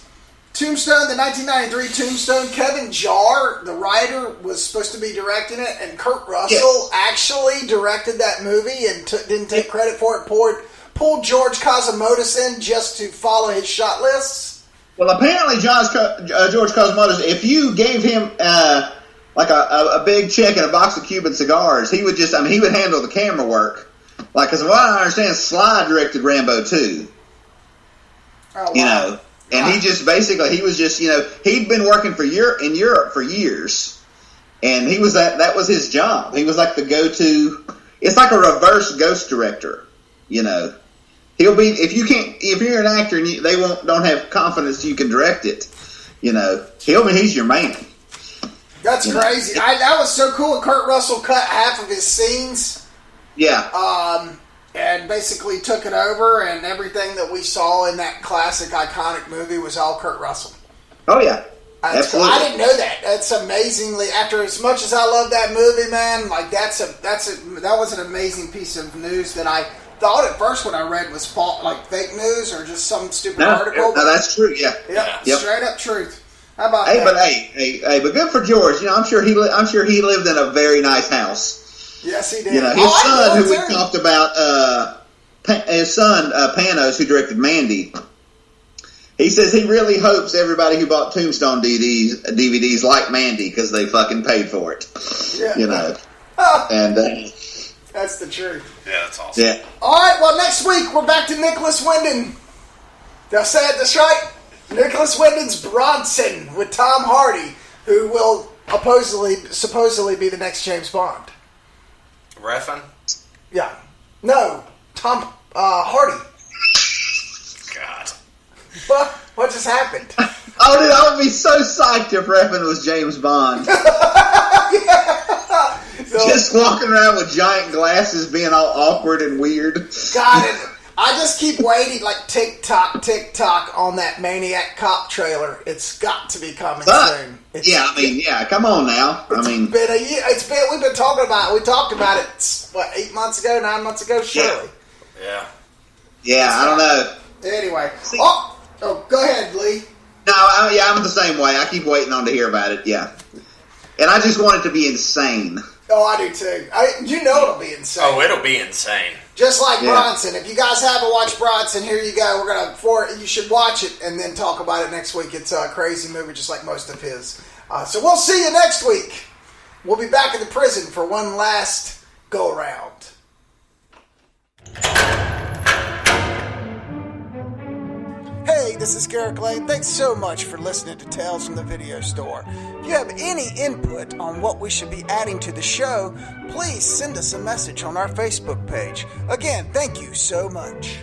Tombstone, the 1993 Tombstone, Kevin Jarre, the writer, was supposed to be directing it, and Kurt Russell actually directed that movie and didn't take credit for it, pulled George Cosmatos in just to follow his shot lists? Well, apparently, George Cosmatos, if you gave him like a big check and a box of Cuban cigars, he would he would handle the camera work. Like, because what I understand, Sly directed Rambo 2. Oh, wow. And he just basically, he was just, he'd been working in Europe for years, and he was that was his job. He was like the go-to. It's like a reverse ghost director, He'll be if you're an actor and they don't have confidence you can direct it, he's your man. That's crazy. That was so cool. Kurt Russell cut half of his scenes. Yeah. And basically took it over, and everything that we saw in that classic, iconic movie was all Kurt Russell. Oh, yeah. Absolutely. I didn't know that. That's amazingly, after as much as I love that movie, man, like that was an amazing piece of news that I thought at first when I read was fake news or just some stupid article. No, that's true, yeah. Yep. Straight up truth. How about that? But good for George. I'm sure he lived in a very nice house. Yes, he did. His son, who we talked about, his son Panos, who directed Mandy. He says he really hopes everybody who bought Tombstone DVDs like Mandy because they fucking paid for it. Yeah. And that's the truth. Yeah, that's awesome. Yeah. All right. Well, next week we're back to Nicholas Winding. Did I say it this right? Nicholas Winding's Bronson with Tom Hardy, who will supposedly be the next James Bond. Reffin? Yeah. No. Tom Hardy. God. What just happened? Oh, dude, I would be so psyched if Reffin was James Bond. Just walking around with giant glasses being all awkward and weird. Got it. I just keep waiting, like tick-tock, tick-tock on that Maniac Cop trailer. It's got to be coming soon. Come on now. We've been talking about it. We talked about it, 8 months ago, 9 months ago, surely. Yeah. Yeah, I don't know. Anyway. Go ahead, Lee. No, I'm the same way. I keep waiting on to hear about it, yeah. And I just want it to be insane. Oh, I do too. It'll be insane. Oh, it'll be insane. Just like Bronson. If you guys haven't watched Bronson, here you go. You should watch it and then talk about it next week. It's a crazy movie, just like most of his. So we'll see you next week. We'll be back in the prison for one last go around. Hey, this is Garrick Lane. Thanks so much for listening to Tales from the Video Store. If you have any input on what we should be adding to the show, please send us a message on our Facebook page. Again, thank you so much.